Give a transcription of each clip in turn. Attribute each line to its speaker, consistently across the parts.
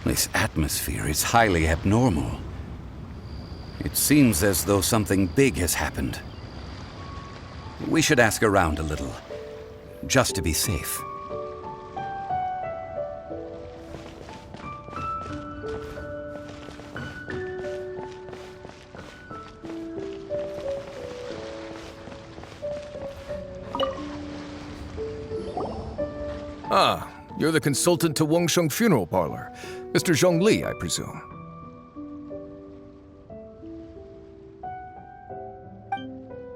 Speaker 1: This atmosphere is highly abnormal. It seems as though something big has happened. We should ask around a little, just to be safe.
Speaker 2: Ah, you're the consultant to Wangsheng Funeral Parlor. Mr. Zhongli, I presume.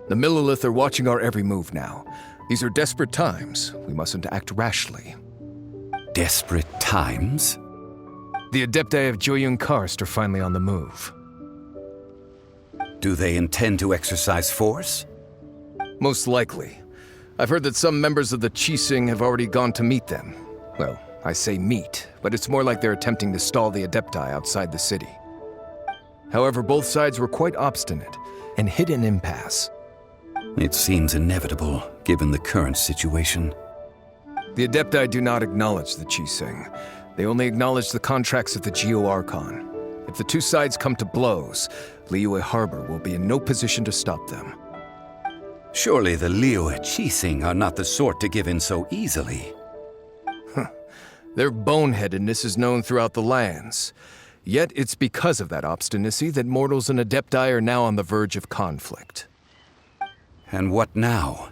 Speaker 2: The Millilith are watching our every move now. These are desperate times. We mustn't act rashly.
Speaker 1: Desperate times?
Speaker 2: The Adepti of Joyun Karst are finally on the move.
Speaker 1: Do they intend to exercise force?
Speaker 2: Most likely. I've heard that some members of the Qixing have already gone to meet them. Well, I say meet, but it's more like they're attempting to stall the Adepti outside the city. However, both sides were quite obstinate and hit an impasse.
Speaker 1: It seems inevitable, given the current situation.
Speaker 2: The Adepti do not acknowledge the Qixing. They only acknowledge the contracts of the Liyue Archon. If the two sides come to blows, Liyue Harbor will be in no position to stop them.
Speaker 1: Surely the Liyue Qixing are not the sort to give in so easily.
Speaker 2: Their boneheadedness is known throughout the lands. Yet it's because of that obstinacy that mortals and Adepti are now on the verge of conflict.
Speaker 1: And what now?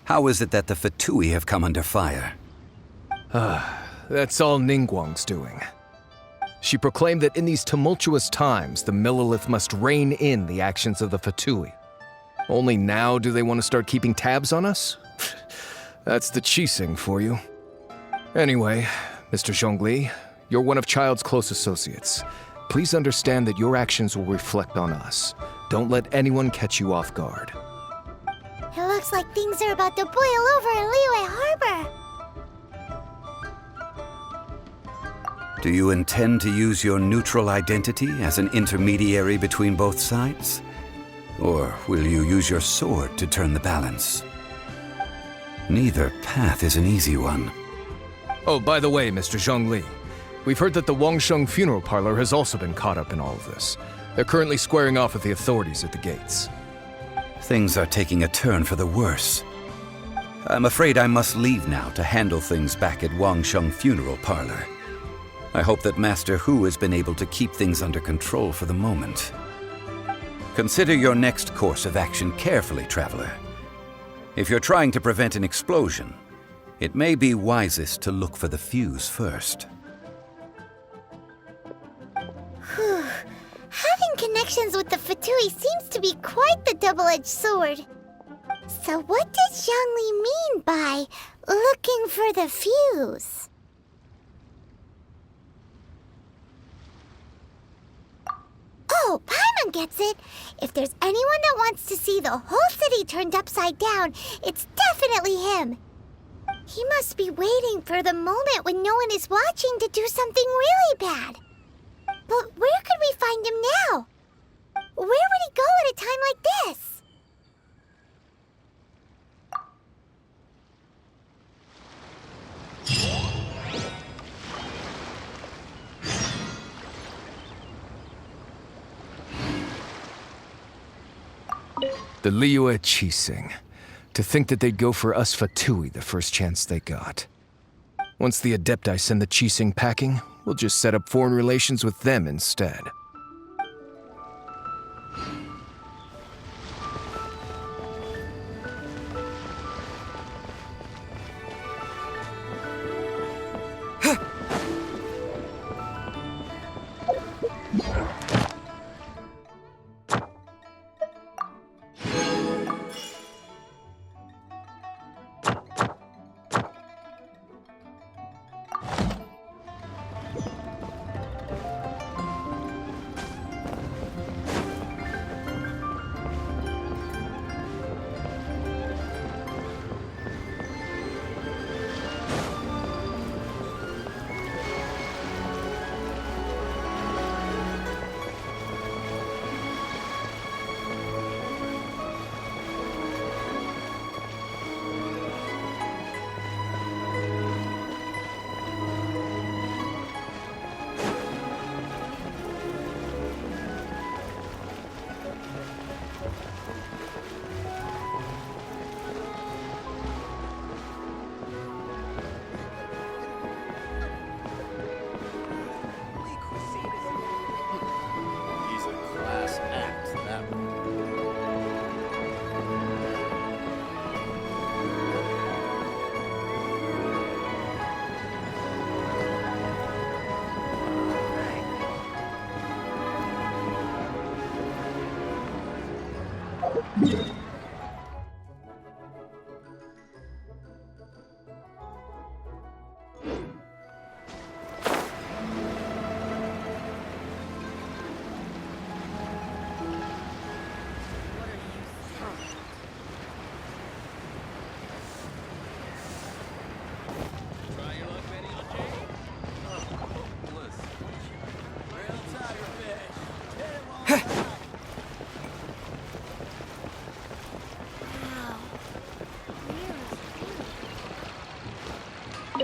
Speaker 1: How is it that the Fatui have come under fire?
Speaker 2: That's all Ningguang's doing. She proclaimed that in these tumultuous times, the Millilith must rein in the actions of the Fatui. Only now do they want to start keeping tabs on us? That's the Qixing for you. Anyway, Mr. Zhongli, you're one of Child's close associates. Please understand that your actions will reflect on us. Don't let anyone catch you off guard.
Speaker 3: It looks like things are about to boil over in Liyue Harbor.
Speaker 1: Do you intend to use your neutral identity as an intermediary between both sides? Or will you use your sword to turn the balance? Neither path is an easy one.
Speaker 2: Oh, by the way, Mr. Zhongli, we've heard that the Wangsheng Funeral Parlor has also been caught up in all of this. They're currently squaring off with the authorities at the gates.
Speaker 1: Things are taking a turn for the worse. I'm afraid I must leave now to handle things back at Wangsheng Funeral Parlor. I hope that Master Hu has been able to keep things under control for the moment. Consider your next course of action carefully, Traveler. If you're trying to prevent an explosion, It may be wisest to look for the fuse first.
Speaker 3: Whew. Having connections with the Fatui seems to be quite the double-edged sword. So what does Zhongli mean by looking for the fuse? Oh, Paimon gets it! If there's anyone that wants to see the whole city turned upside down, it's definitely him! He must be waiting for the moment when no one is watching to do something really bad. But where could we find him now? Where would he go at a time like this?
Speaker 2: The Liyue Archon. To think that they'd go for us Fatui the first chance they got. Once the Adepti send the Qixing packing, we'll just set up foreign relations with them instead.
Speaker 4: He's a class act, that one.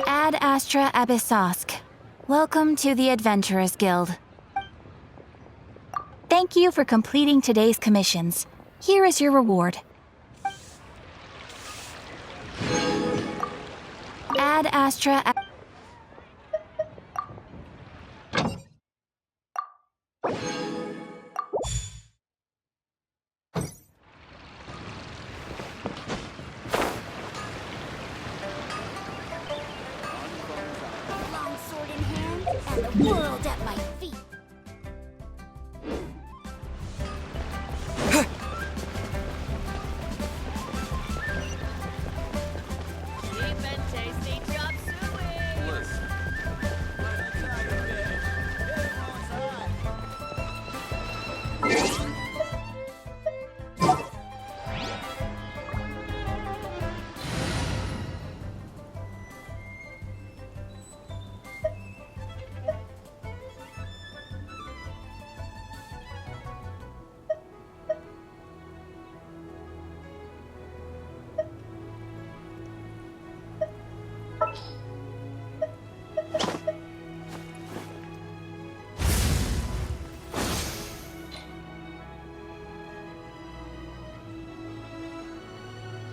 Speaker 5: Ad Astra Abyssosk. Welcome to the Adventurers Guild. Thank you for completing today's commissions. Here is your reward. Ad Astra
Speaker 3: Long sword in hand, and the world at my feet.
Speaker 6: Cheap and tasty chop suey.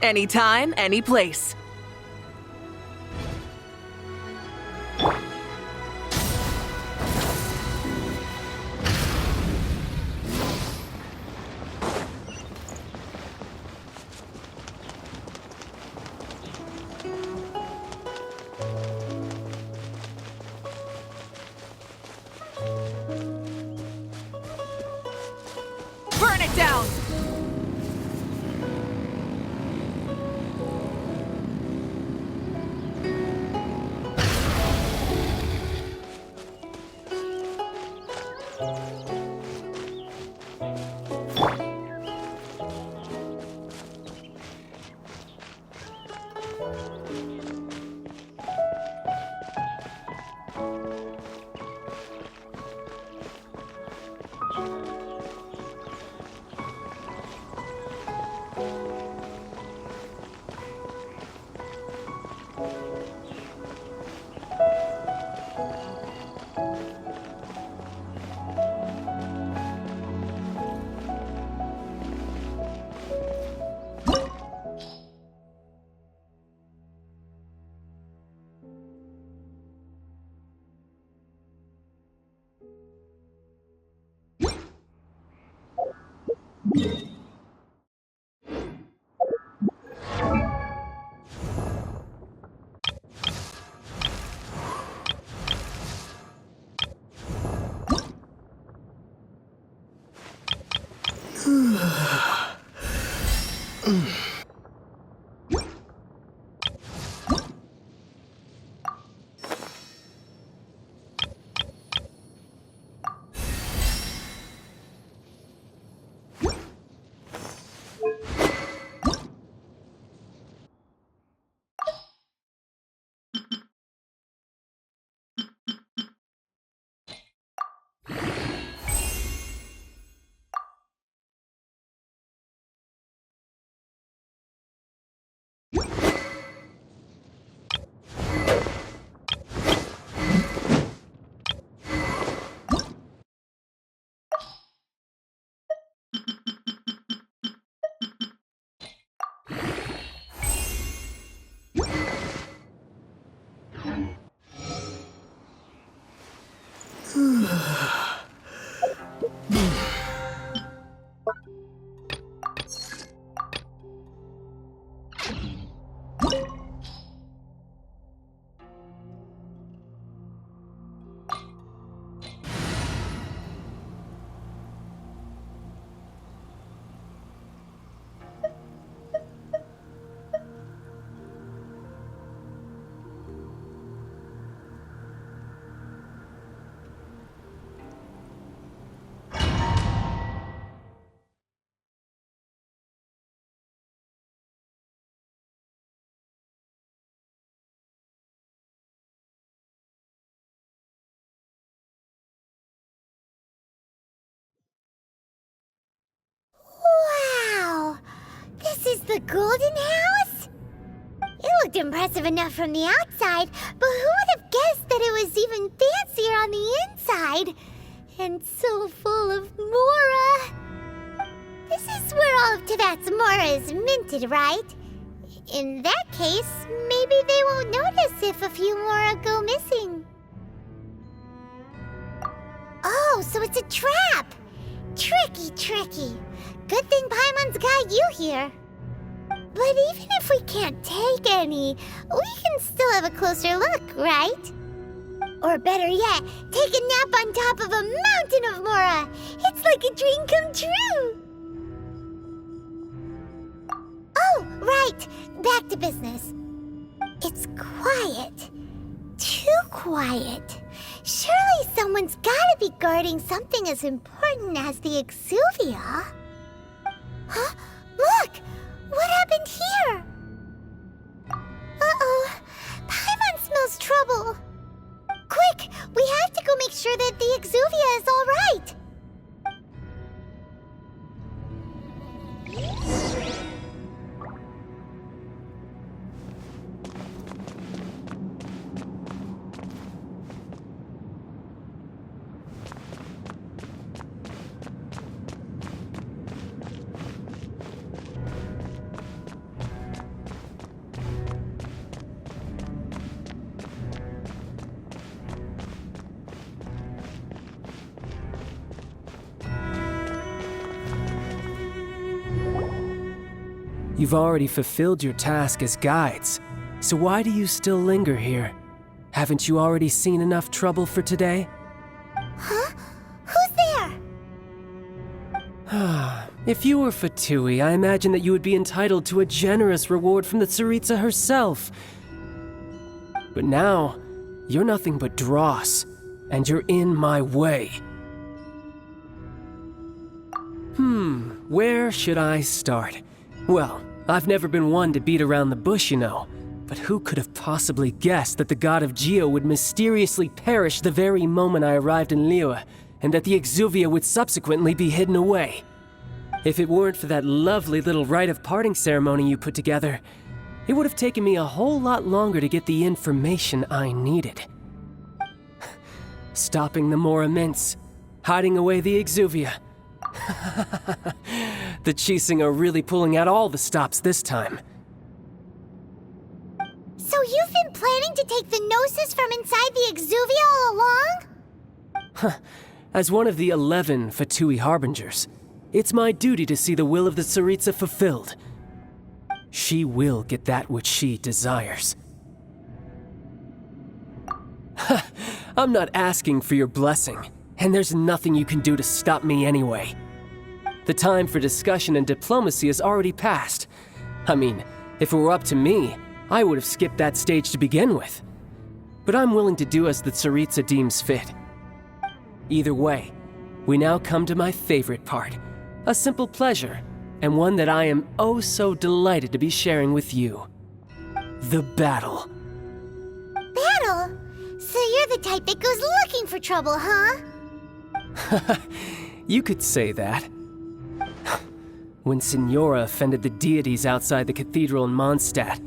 Speaker 7: Anytime, any place. down!
Speaker 3: Wow! This is the Golden House? It looked impressive enough from the outside, but who would have guessed that it was even fancier on the inside? And so full of Mora! This is where all of Teyvat's Mora is minted, right? In that case, maybe they won't notice if a few Mora go missing. Oh, so it's a trap! Tricky, tricky. Good thing Paimon's got you here. But even if we can't take any, we can still have a closer look, right? Or better yet, take a nap on top of a mountain of Mora. It's like a dream come true. Oh, right. Back to business. It's quiet. Too quiet. Surely someone's gotta be guarding something as important as the Exuvia. Huh? Look! What happened here? Uh-oh. Paimon smells trouble. Quick! We have to go make sure that the Exuvia is all right.
Speaker 8: You've already fulfilled your task as guides, so why do you still linger here? Haven't you already seen enough trouble for today?
Speaker 3: Huh? Who's there?
Speaker 8: If you were Fatui, I imagine that you would be entitled to a generous reward from the Tsaritsa herself. But now, you're nothing but dross, and you're in my way. Where should I start? Well, I've never been one to beat around the bush, you know. But who could have possibly guessed that the god of Geo would mysteriously perish the very moment I arrived in Liyue, and that the Exuvia would subsequently be hidden away? If it weren't for that lovely little rite of parting ceremony you put together, it would have taken me a whole lot longer to get the information I needed. Stopping the Mora Mints, hiding away the Exuvia. The Chising are really pulling out all the stops this time.
Speaker 3: So you've been planning to take the Gnosis from inside the Exuvia all along?
Speaker 8: As one of the 11 Fatui Harbingers, it's my duty to see the will of the Tsaritsa fulfilled. She will get that which she desires. I'm not asking for your blessing, and there's nothing you can do to stop me anyway. The time for discussion and diplomacy has already passed. I mean, if it were up to me, I would have skipped that stage to begin with. But I'm willing to do as the Tsaritsa deems fit. Either way, we now come to my favorite part. A simple pleasure, and one that I am oh so delighted to be sharing with you. The battle.
Speaker 3: Battle? So you're the type that goes looking for trouble, huh?
Speaker 8: You could say that. When Signora offended the deities outside the cathedral in Mondstadt,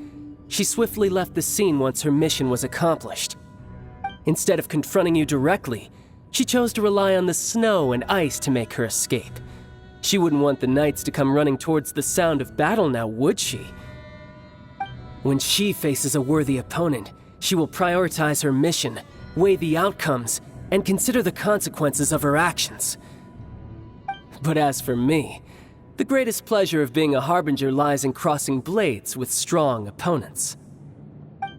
Speaker 8: she swiftly left the scene once her mission was accomplished. Instead of confronting you directly, she chose to rely on the snow and ice to make her escape. She wouldn't want the knights to come running towards the sound of battle now, would she? When she faces a worthy opponent, she will prioritize her mission, weigh the outcomes, and consider the consequences of her actions. But as for me, the greatest pleasure of being a Harbinger lies in crossing blades with strong opponents.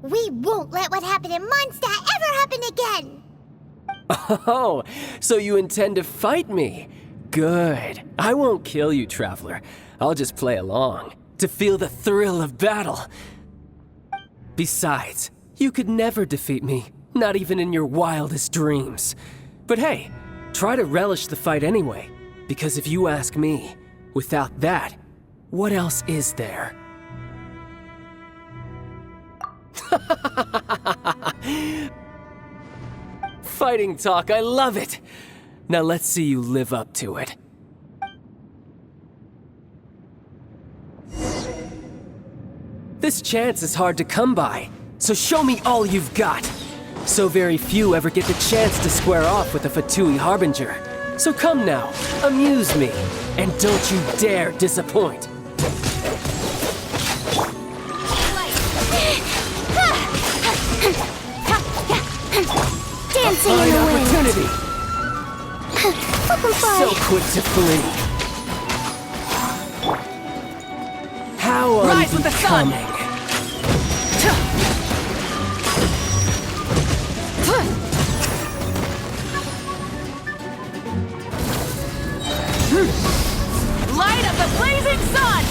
Speaker 3: We won't let what happened in Mondstadt ever happen again!
Speaker 8: Oh, so you intend to fight me? Good. I won't kill you, Traveler. I'll just play along, to feel the thrill of battle. Besides, you could never defeat me, not even in your wildest dreams. But hey, try to relish the fight anyway, because if you ask me, without that, what else is there? Fighting talk, I love it! Now let's see you live up to it. This chance is hard to come by, so show me all you've got. So very few ever get the chance to square off with a Fatui Harbinger. So come now, amuse me, and don't you dare disappoint.
Speaker 3: Dancing
Speaker 8: Fine
Speaker 3: in the wind!
Speaker 8: opportunity! So quick to flee. How
Speaker 7: Rise with the sun!
Speaker 8: unbecoming.
Speaker 7: Light of the blazing sun!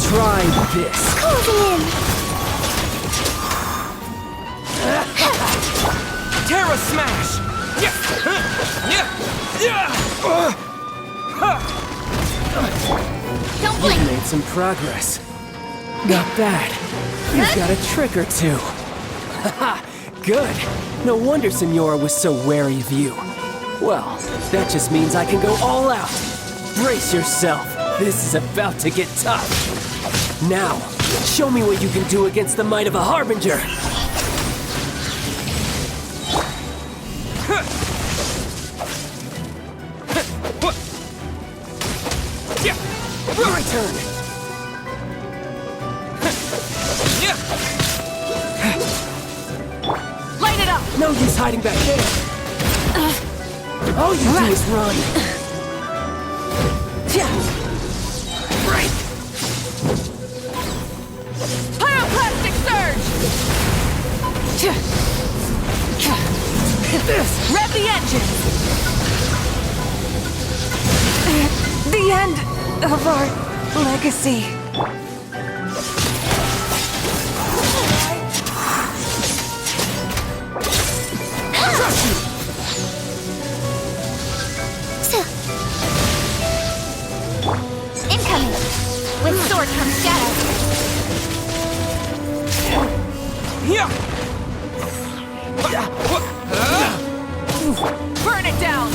Speaker 8: Try this.
Speaker 3: Closing in!
Speaker 8: Terra Smash!
Speaker 3: Don't blink!
Speaker 8: You've made some progress. Not bad. You've got a trick or two. Haha, good. No wonder Signora was so wary of you. Well, that just means I can go all out. Brace yourself. This is about to get tough. Now, show me what you can do against the might of a Harbinger. My turn.
Speaker 7: Light it up!
Speaker 8: No use hiding back there. All you do is run. Right.
Speaker 7: Pyroclastic surge!
Speaker 8: this!
Speaker 7: Rev the engines! The end of our legacy.
Speaker 3: Incoming! With sword comes shadow.
Speaker 7: Burn it down!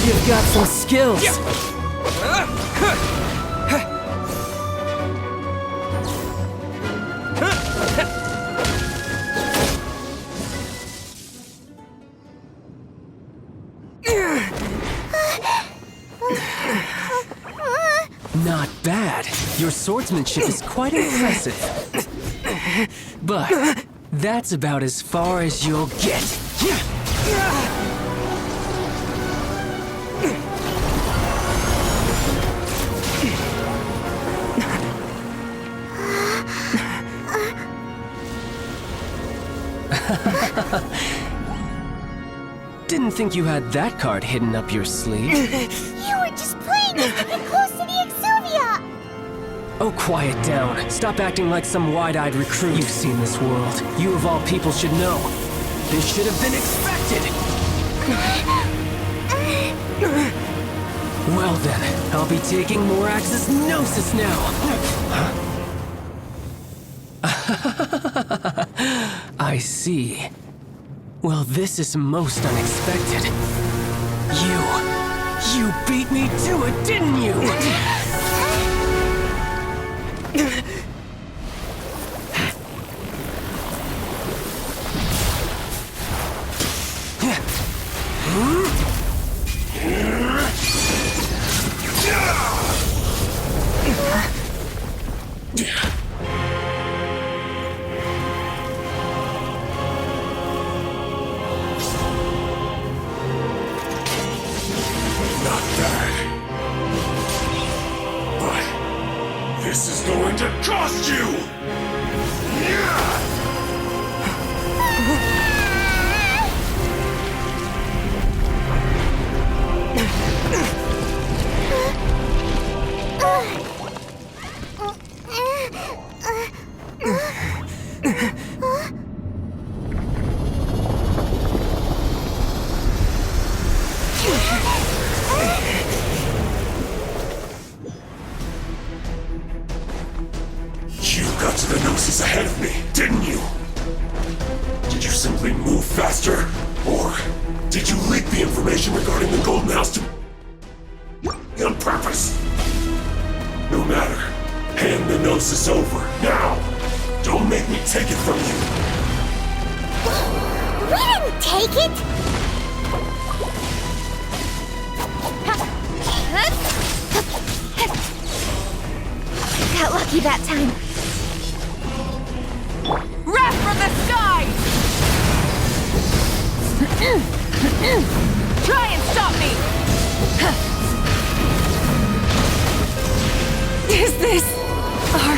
Speaker 8: You've got some skills. Not bad. Your swordsmanship is quite impressive. But that's about as far as you'll get. Didn't think you had that card hidden up your sleeve.
Speaker 3: You were just playing us to get close to the Exuvia!
Speaker 8: Oh, quiet down. Stop acting like some wide-eyed recruit. You've seen this world. You of all people should know. This should have been expected! Well then, I'll be taking Morax's Gnosis now! I see. Well, this is most unexpected. You beat me to it, didn't you?
Speaker 9: Not bad. But this is going to cost you! You got to the Gnosis ahead of me, didn't you? Did you simply move faster? Or did you leak the information regarding the Golden House to on purpose? No matter. Hand the Gnosis over, now! Don't make me take it from you!
Speaker 3: We didn't take it! Got lucky that time.
Speaker 7: Wrath from the sky! Try and stop me! Is this our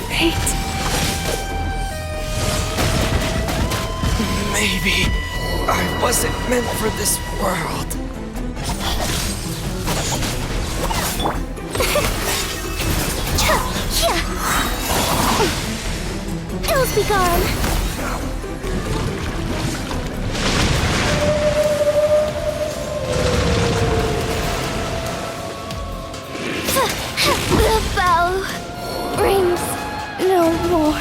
Speaker 7: fate?
Speaker 10: Maybe I wasn't meant for this world.
Speaker 3: Ills be gone. The bell rings no more.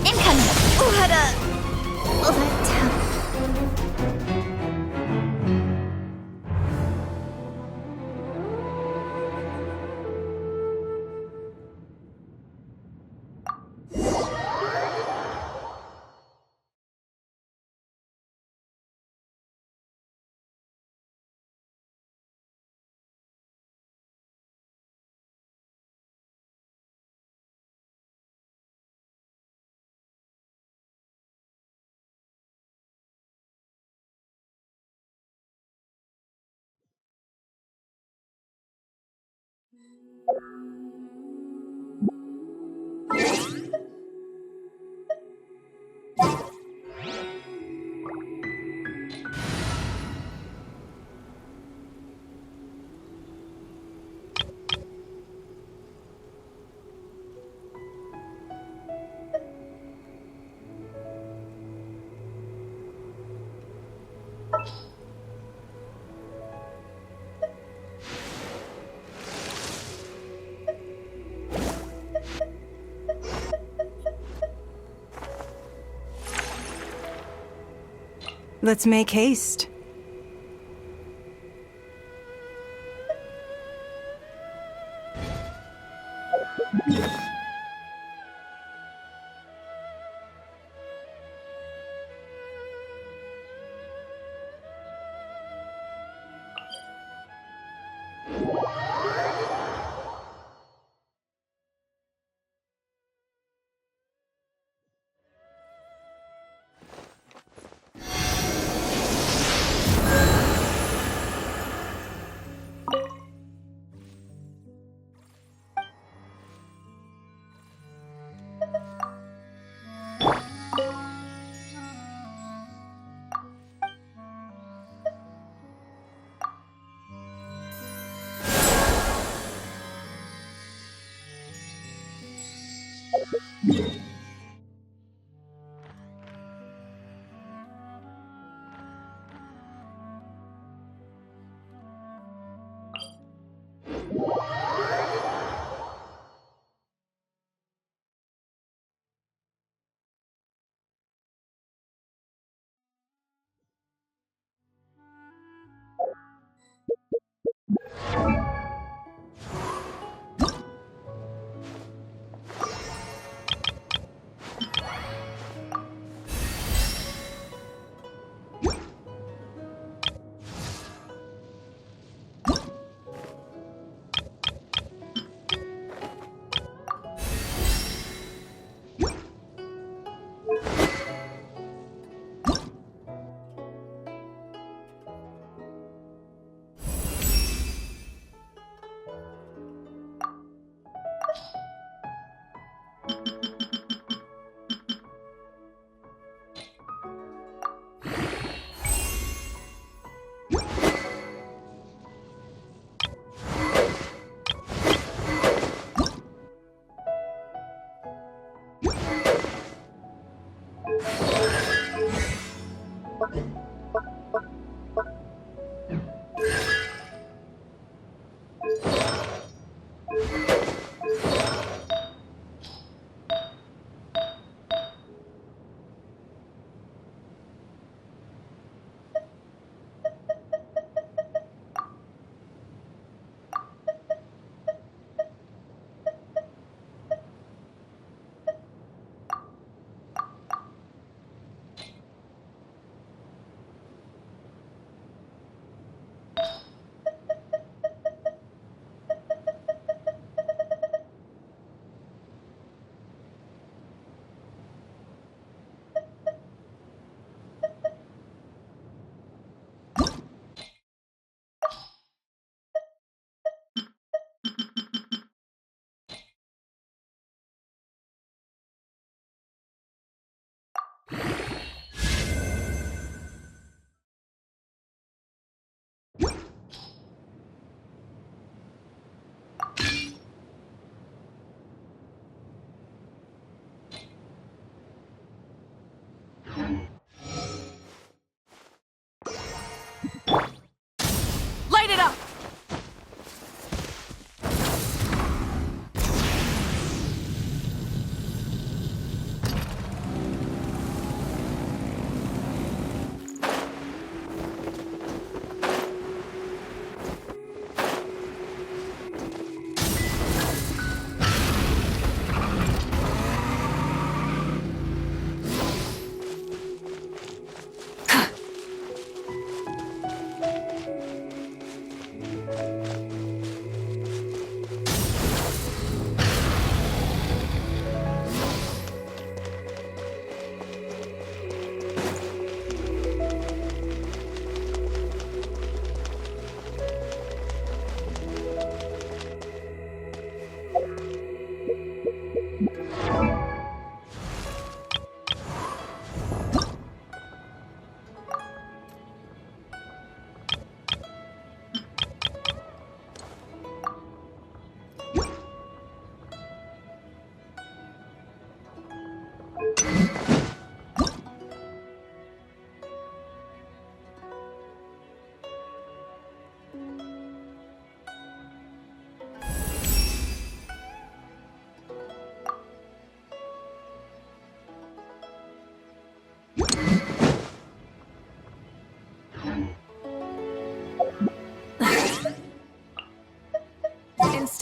Speaker 3: Incoming. What a...
Speaker 7: Let's make haste.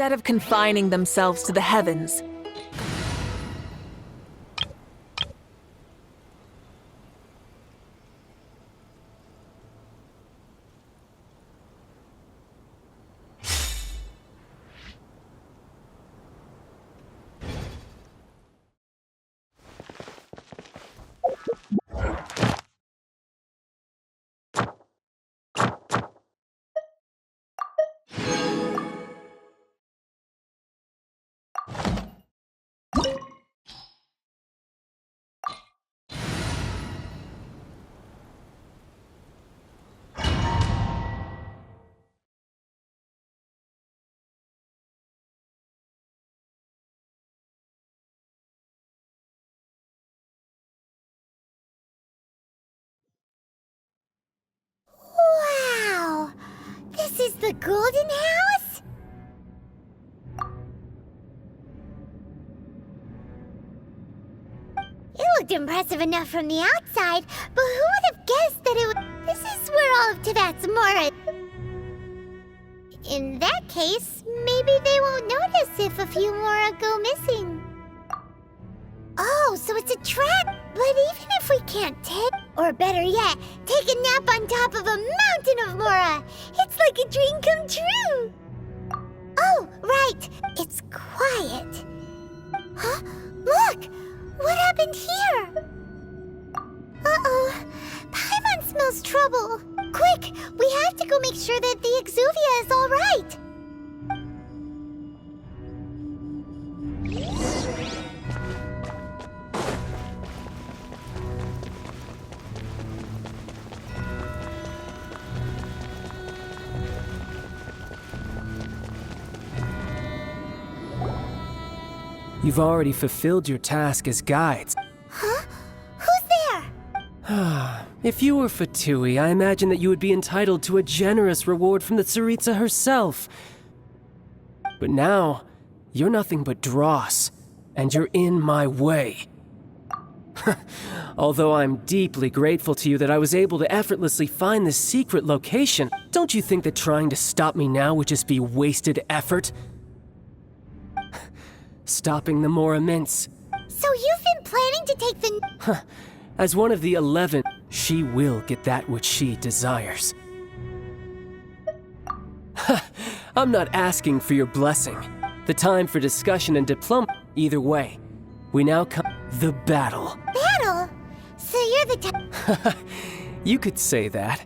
Speaker 11: instead of confining themselves to the heavens.
Speaker 3: Wow! This is the Golden House? It looked impressive enough from the outside, but who would have guessed that it would... This is where all of Tibet's Mora... In that case, maybe they won't notice if a few Mora go missing. Oh, so it's a trap! But even if we can't take... Or better yet, take a nap on top of a mountain of Mora! It's like a dream come true! Oh, right! It's quiet. Huh? Look! What happened here? Uh-oh. Paimon smells trouble. Quick! We have to go make sure that the Exuvia is all right!
Speaker 8: You've already fulfilled your task as guides.
Speaker 3: Huh? Who's there?
Speaker 8: If you were Fatui, I imagine that you would be entitled to a generous reward from the Tsaritsa herself. But now, you're nothing but dross, and you're in my way. Although I'm deeply grateful to you that I was able to effortlessly find this secret location, don't you think that trying to stop me now would just be wasted effort? Stopping the Mora Mints.
Speaker 3: So you've been planning to take the...
Speaker 8: As one of the 11, she will get that which she desires. I'm not asking for your blessing. The time for discussion and diplomacy. Either way, we now come the battle.
Speaker 3: Battle? So you're the
Speaker 8: You could say that.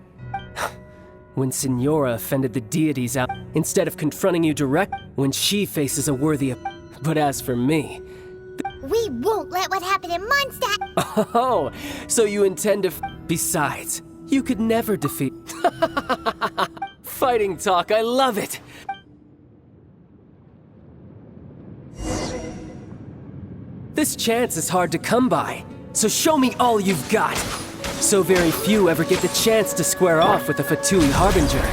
Speaker 8: When Signora offended the deities out, instead of confronting you direct, when she faces a worthy... But as for me...
Speaker 3: We won't let what happened in Mondstadt...
Speaker 8: Oh, so you intend to... Besides, you could never defeat... Fighting talk, I love it! This chance is hard to come by, so show me all you've got. So very few ever get the chance to square off with a Fatui Harbinger.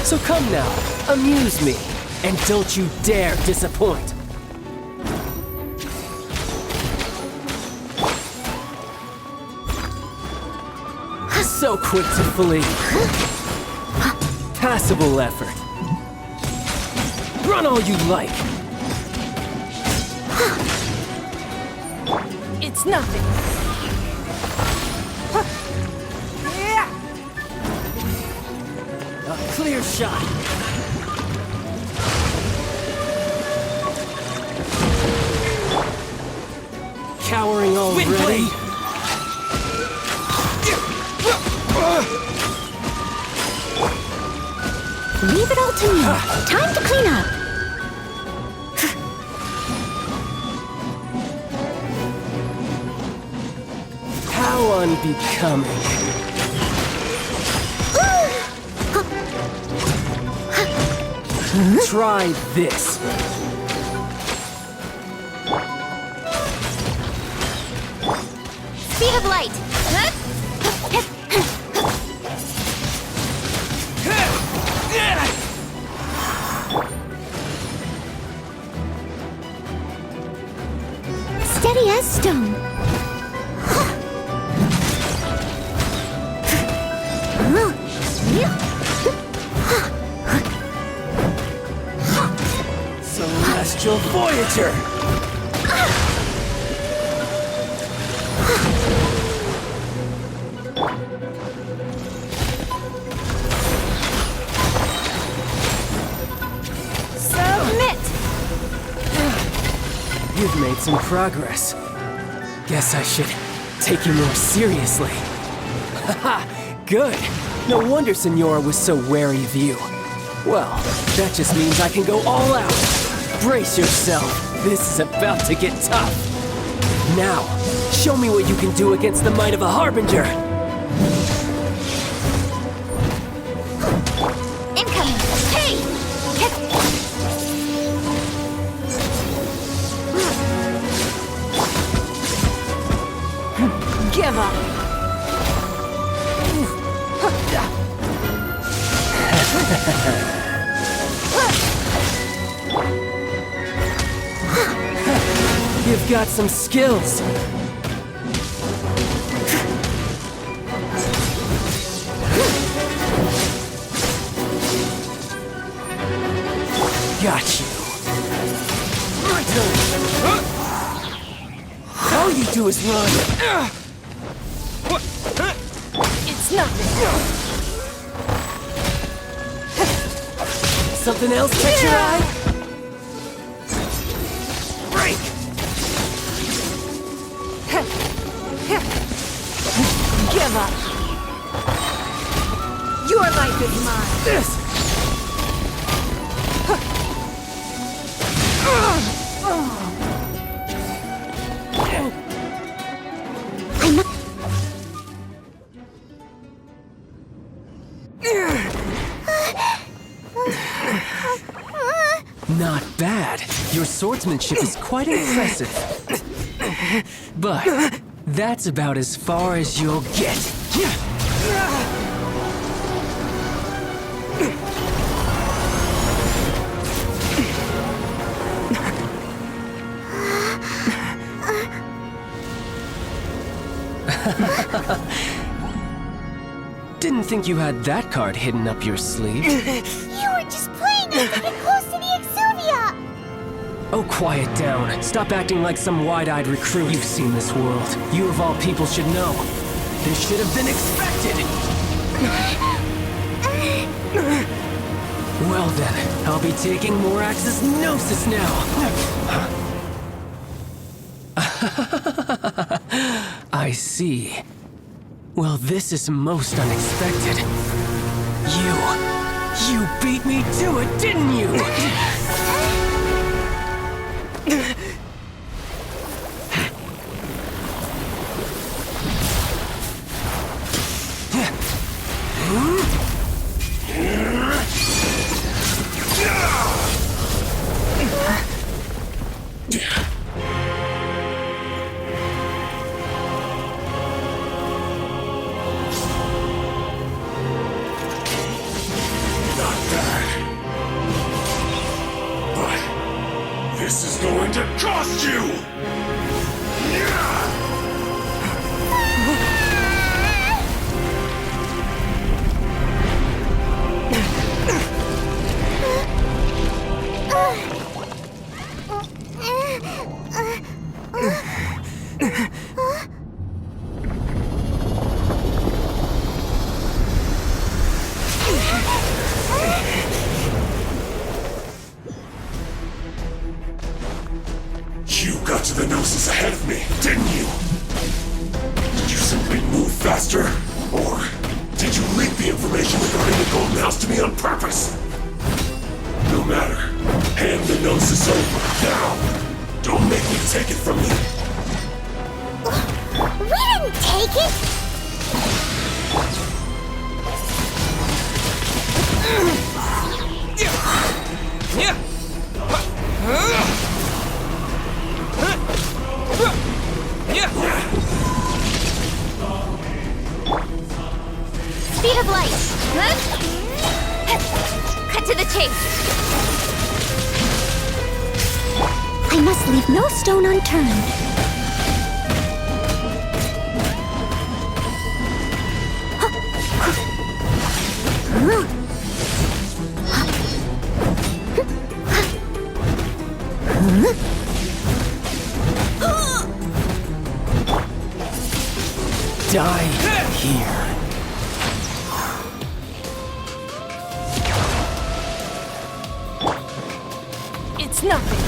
Speaker 8: So come now, amuse me, and don't you dare disappoint. So quick to flee. Passable effort. Run all you like.
Speaker 11: It's nothing.
Speaker 8: A clear shot. Cowering already?
Speaker 3: Leave it all to me. Time to clean up.
Speaker 8: How unbecoming. Try this.
Speaker 3: Speed of light. Steady as stone.
Speaker 8: So celestial voyager!
Speaker 11: Submit!
Speaker 8: You've made some progress. Guess I should take you more seriously. Haha, good. No wonder Senora was so wary of you. Well, that just means I can go all out. Brace yourself. This is about to get tough. Now, show me what you can do against the might of a Harbinger.
Speaker 3: Incoming! Hey!
Speaker 11: Give up!
Speaker 8: You've got some skills. Got you. My turn. All you do is run.
Speaker 11: It's nothing.
Speaker 8: Something else catch your eye? Break!
Speaker 11: Give up. Your life is mine.
Speaker 8: This! Not bad. Your swordsmanship is quite impressive. But that's about as far as you'll get. Didn't think you had that card hidden up your sleeve.
Speaker 3: You were just playing us to get close to the Exuvia!
Speaker 8: Oh, quiet down. Stop acting like some wide-eyed recruit. You've seen this world. You of all people should know. This should have been expected! Well then, I'll be taking Morax's Gnosis now! I see. Well, this is most unexpected. You beat me to it, didn't you?
Speaker 9: This is going to cost you! You got to the Gnosis ahead of me, didn't you? Did you simply move faster? Or did you leak the information regarding the Golden House to me on purpose? No matter. Hand the Gnosis over, now! Don't make me take it from you!
Speaker 3: We didn't take it! Speed of light! Cut to the chase! I must leave no stone unturned.
Speaker 8: Die here.
Speaker 11: It's nothing.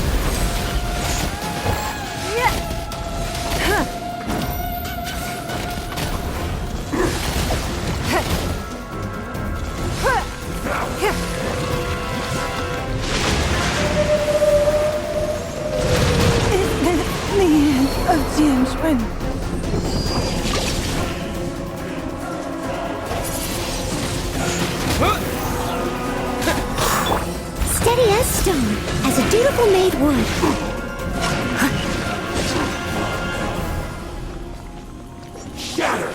Speaker 7: The end of Genshin.
Speaker 3: Steady as stone, as a dutiful maid would.
Speaker 9: Shatter!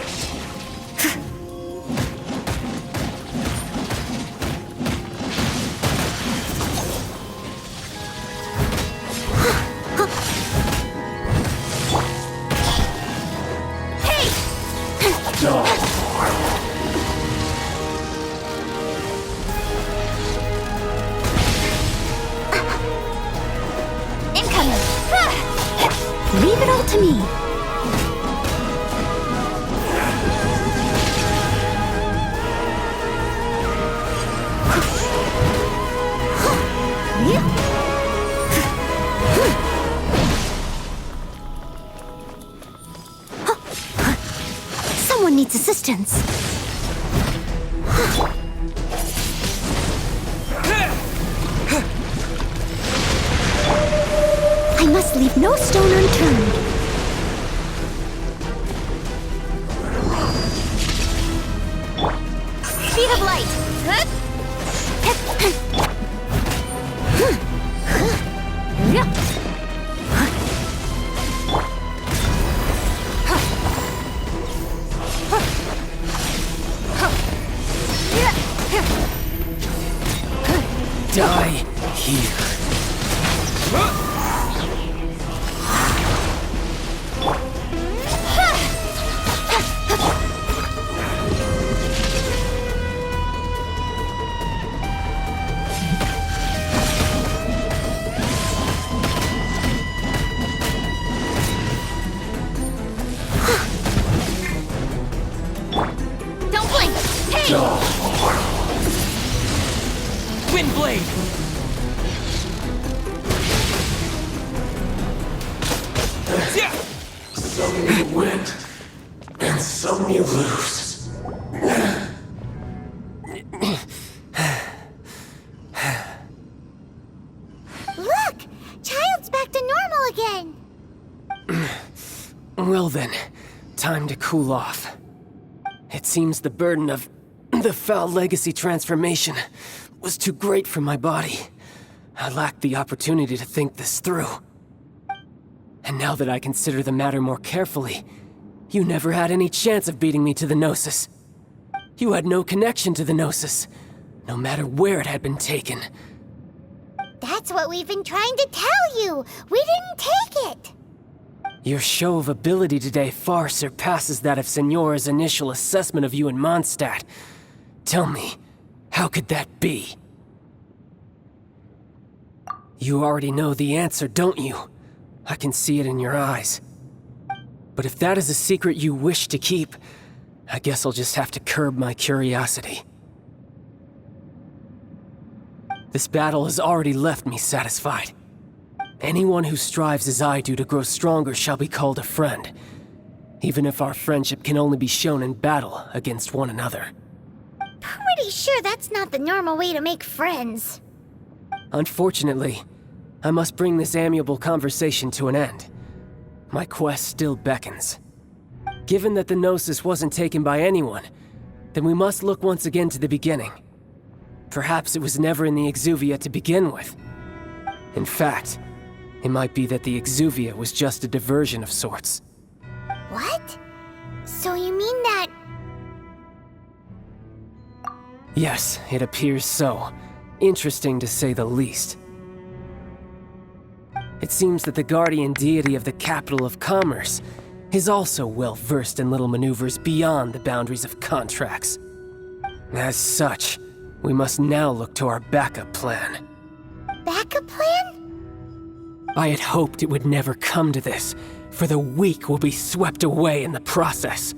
Speaker 3: Incoming! Leave it all to me. Someone needs assistance. I must leave no stone unturned. Speed of light.
Speaker 8: Die here.
Speaker 3: Don't blink! Hey!
Speaker 10: Windblade!
Speaker 9: Some you win, and some you lose.
Speaker 3: Look! Child's back to normal again!
Speaker 8: Well then, time to cool off. It seems the burden of the foul legacy transformation was too great for my body. I lacked the opportunity to think this through. And now that I consider the matter more carefully, you never had any chance of beating me to the Gnosis. You had no connection to the Gnosis, no matter where it had been taken.
Speaker 3: That's what we've been trying to tell you! We didn't take it!
Speaker 8: Your show of ability today far surpasses that of Signora's initial assessment of you in Mondstadt. Tell me, how could that be? You already know the answer, don't you? I can see it in your eyes. But if that is a secret you wish to keep, I guess I'll just have to curb my curiosity. This battle has already left me satisfied. Anyone who strives as I do to grow stronger shall be called a friend, even if our friendship can only be shown in battle against one another.
Speaker 3: Pretty sure that's not the normal way to make friends.
Speaker 8: Unfortunately, I must bring this amiable conversation to an end. My quest still beckons. Given that the Gnosis wasn't taken by anyone, then we must look once again to the beginning. Perhaps it was never in the Exuvia to begin with. In fact, it might be that the Exuvia was just a diversion of sorts.
Speaker 3: What? So you mean that...
Speaker 8: Yes, it appears so. Interesting to say the least. It seems that the guardian deity of the capital of commerce is also well versed in little maneuvers beyond the boundaries of contracts. As such, we must now look to our backup plan.
Speaker 3: Backup plan?
Speaker 8: I had hoped it would never come to this, for the weak will be swept away in the process.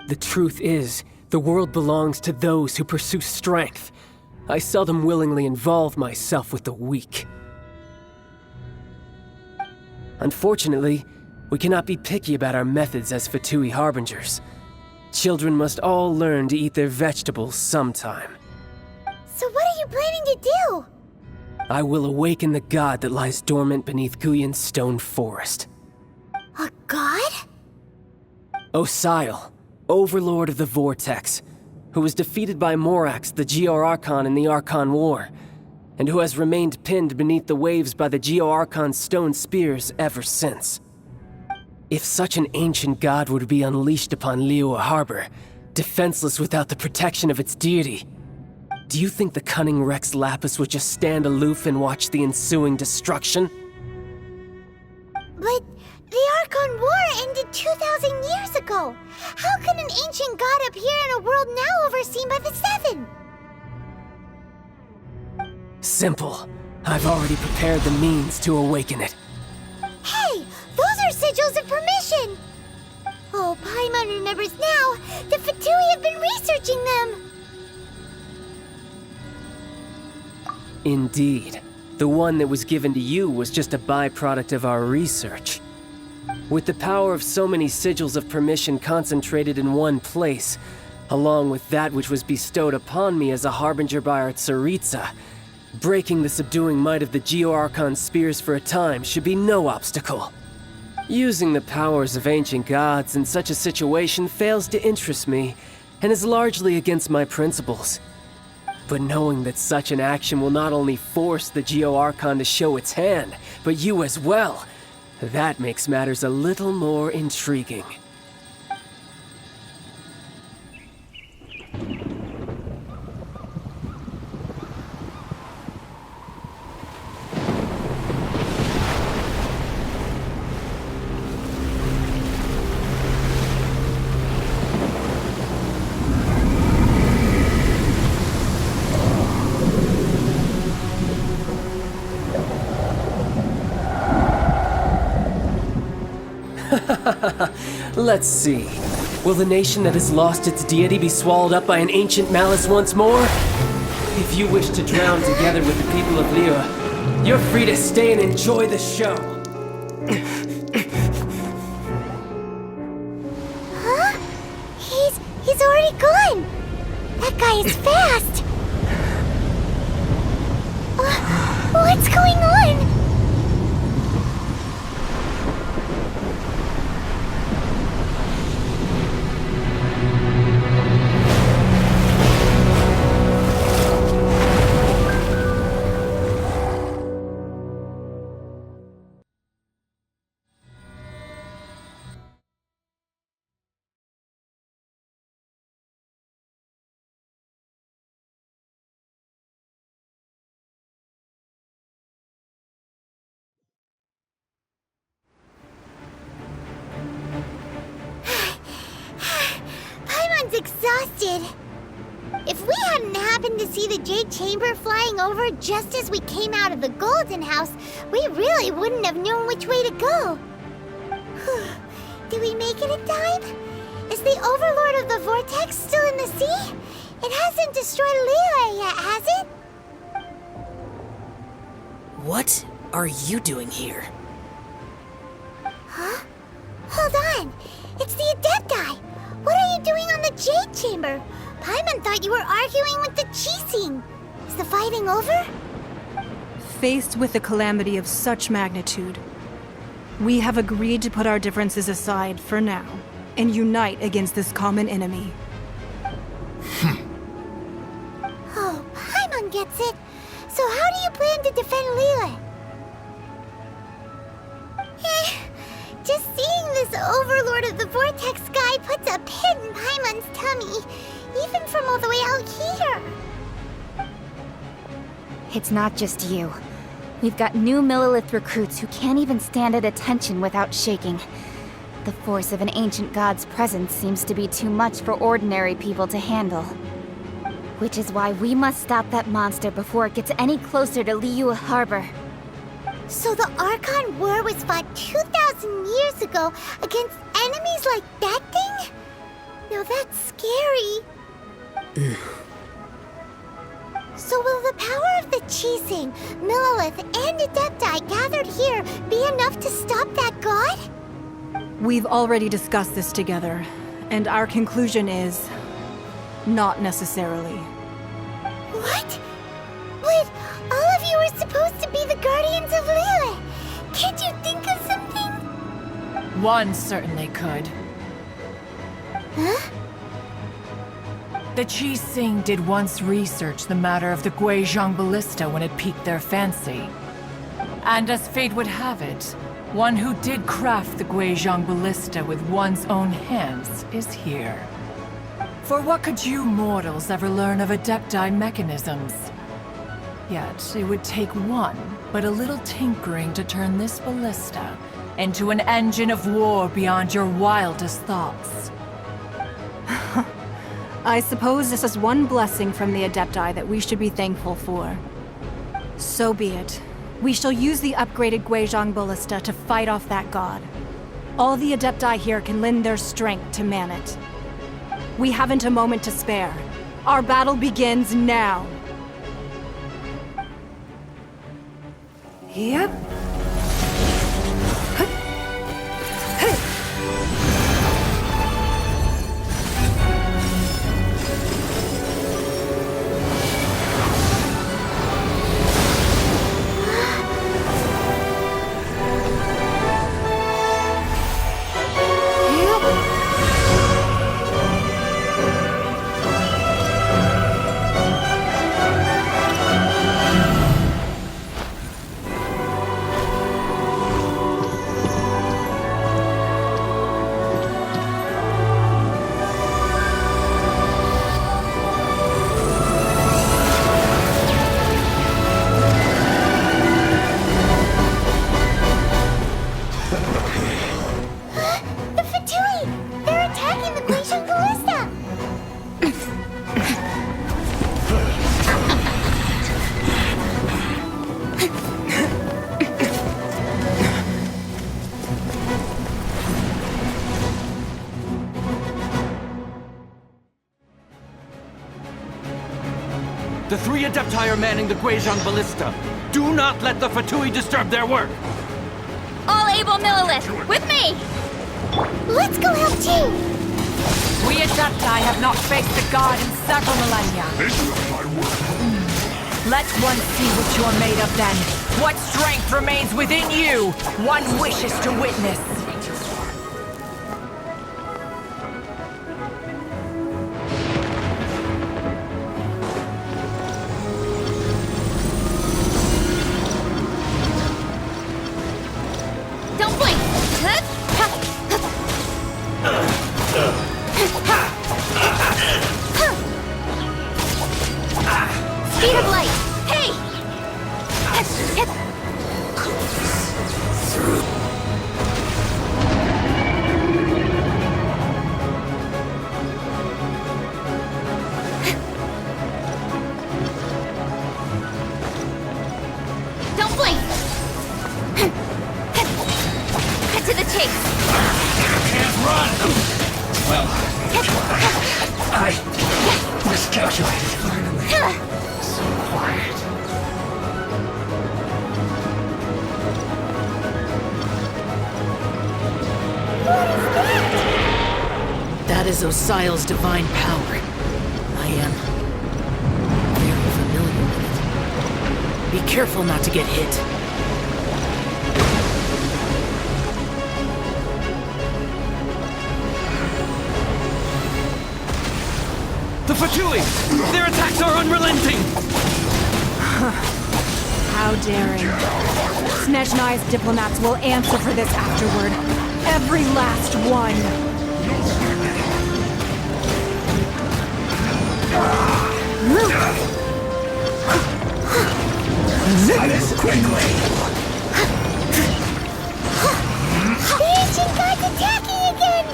Speaker 8: The truth is, the world belongs to those who pursue strength. I seldom willingly involve myself with the weak. Unfortunately, we cannot be picky about our methods as Fatui Harbingers. Children must all learn to eat their vegetables sometime.
Speaker 3: So what are you planning to do?
Speaker 8: I will awaken the god that lies dormant beneath Guyon's stone forest.
Speaker 3: A god?
Speaker 8: Osile, overlord of the Vortex, who was defeated by Morax, the Geo-Archon in the Archon War, and who has remained pinned beneath the waves by the Geo-Archon's stone spears ever since. If such an ancient god would be unleashed upon Liyue Harbor, defenseless without the protection of its deity, do you think the cunning Rex Lapis would just stand aloof and watch the ensuing destruction?
Speaker 3: But the Archon War ended 2,000 years ago. How can an ancient god appear in a world now overseen by the Seven?
Speaker 8: Simple. I've already prepared the means to awaken it.
Speaker 3: Hey, those are sigils of permission! Oh, Paimon remembers now. The Fatui have been researching them.
Speaker 8: Indeed. The one that was given to you was just a byproduct of our research. With the power of so many sigils of permission concentrated in one place, along with that which was bestowed upon me as a harbinger by our Tsaritsa, breaking the subduing might of the Geo-Archon spears for a time should be no obstacle. Using the powers of ancient gods in such a situation fails to interest me, and is largely against my principles. But knowing that such an action will not only force the Geo-Archon to show its hand, but you as well, that makes matters a little more intriguing. Let's see. Will the nation that has lost its deity be swallowed up by an ancient malice once more? If you wish to drown together with the people of Liyue, you're free to stay and enjoy the show.
Speaker 3: Huh? He's already gone. That guy is fast. What's going on? Paimon's exhausted. If we hadn't happened to see the Jade Chamber flying over just as we came out of the Golden House, we really wouldn't have known which way to go. Did we make it in time? Is the Overlord of the Vortex still in the sea? It hasn't destroyed Liyue yet, has it?
Speaker 12: What are you doing here?
Speaker 3: Huh? Hold on. It's the Adept guy. What are you doing on the Jade Chamber? Paimon thought you were arguing with the Qixing. Is the fighting over?
Speaker 7: Faced with a calamity of such magnitude, we have agreed to put our differences aside for now and unite against this common enemy.
Speaker 3: Oh, Paimon gets it. So how do you plan to defend Liyue? Just seeing this Overlord of the Vortex guy puts a pit in Paimon's tummy, even from all the way out here.
Speaker 5: It's not just you. We've got new Millilith recruits who can't even stand at attention without shaking. The force of an ancient god's presence seems to be too much for ordinary people to handle. Which is why we must stop that monster before it gets any closer to Liyue Harbor.
Speaker 3: So the Archon War was fought 2,000 years ago against enemies like that thing? No Wow, that's scary. So will the power of the Qixing, Millelith, and Adepti gathered here be enough to stop that god?
Speaker 7: We've already discussed this together, and our conclusion is... not necessarily.
Speaker 3: What? But all of you are supposed to be the guardians of Liyue. Can't you think of something?
Speaker 11: One certainly could.
Speaker 3: Huh?
Speaker 11: The Qixing did once research the matter of the Guizhong Ballista when it piqued their fancy. And as fate would have it, one who did craft the Guizhong Ballista with one's own hands is here. For what could you mortals ever learn of Adepti mechanisms? Yet, it would take one, but a little tinkering to turn this ballista into an engine of war beyond your wildest thoughts.
Speaker 7: I suppose this is one blessing from the Adepti that we should be thankful for. So be it. We shall use the upgraded Guizhong Ballista to fight off that god. All the Adepti here can lend their strength to man it. We haven't a moment to spare. Our battle begins now.
Speaker 11: Yep.
Speaker 10: The three Adepti are manning the Guizhong Ballista. Do not let the Fatui disturb their work!
Speaker 5: All able Millelith, with me!
Speaker 3: Let's go help too!
Speaker 11: We Adepti have not faced the god in several millennia. Let one see what you're made of then. What strength remains within you? One wishes to witness.
Speaker 5: Don't blink! Speed of light! Hey! Don't blink! Cut to the chase!
Speaker 9: Can't run! Well, I miscalculated. So quiet.
Speaker 12: That is Osial's divine power. I am very familiar with it. Be careful not to get hit.
Speaker 10: The Fatui! Their attacks are unrelenting!
Speaker 7: How daring. Snezhnai's diplomats will answer for this afterward. Every last one.
Speaker 9: Silence quickly!
Speaker 3: The ancient god's attacking again!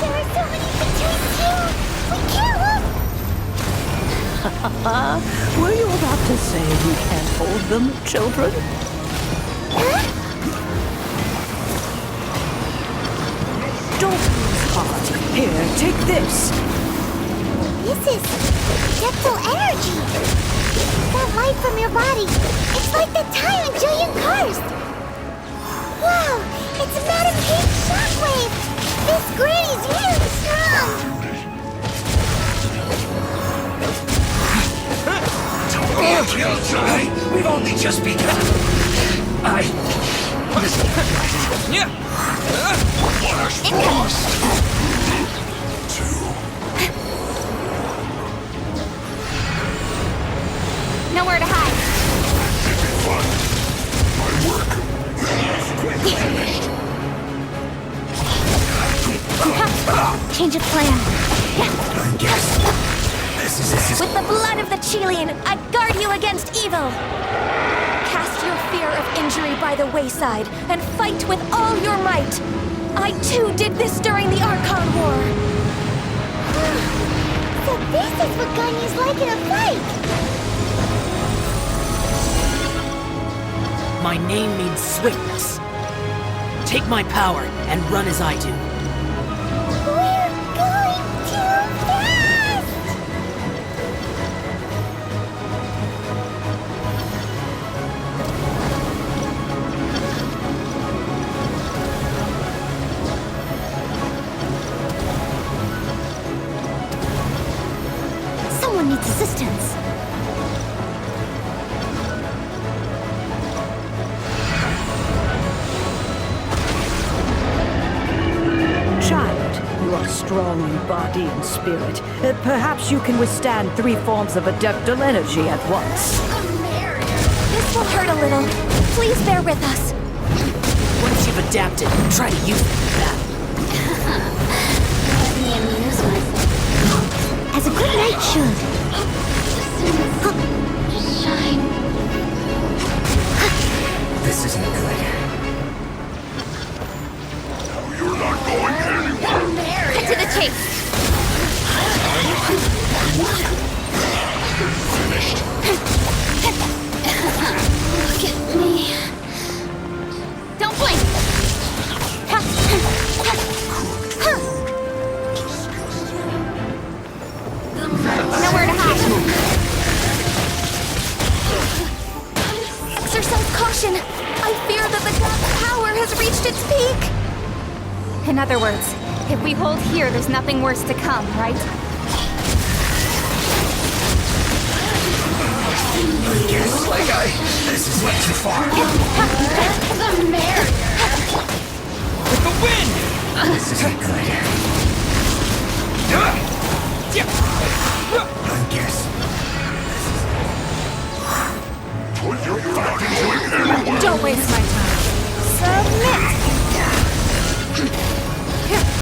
Speaker 3: There are so many Fatui too! We can't look!
Speaker 13: Were you about to say we can't hold them, children? Don't lose heart. Here, take this.
Speaker 3: This is Deptal energy. That light from your body. It's like the time in Julian Karst. Wow, it's Madame Kate's shockwave. This granny's really strong.
Speaker 9: Don't be a killjoy. We've only just begun. What a frost!
Speaker 5: Nowhere to hide.
Speaker 9: Fun. My work is finished.
Speaker 5: Change of plan.
Speaker 9: I guess this is
Speaker 5: With the blood of the Chilean, I guard you against evil. Cast your fear of injury by the wayside and fight with all your might. I too did this during the Archon War.
Speaker 3: So this is what Ganyu's like in a fight.
Speaker 12: My name means swiftness. Take my power and run as I do.
Speaker 3: We're going too fast!
Speaker 5: Someone needs assistance.
Speaker 13: Child, you are strong in body and spirit. Perhaps you can withstand 3 forms of adeptal energy at once.
Speaker 5: This will hurt a little. Please bear with us.
Speaker 12: Once you've adapted, try to use it in battle.
Speaker 3: Let me amuse myself.
Speaker 5: As a good knight should.
Speaker 3: Shine.
Speaker 9: This isn't good. You're not going anywhere.
Speaker 5: Cut to the chase.
Speaker 9: Finished.
Speaker 5: Look at me. Don't blink. Nowhere to hide. Exercise caution. I fear that the god's power has reached its peak. In other words, if we hold here, there's nothing worse to come, right?
Speaker 9: Yes, this is way too far.
Speaker 5: The mare.
Speaker 10: With the wind!
Speaker 9: This isn't good. I guess. You're not going anywhere.
Speaker 7: Don't waste my time.
Speaker 5: Submit.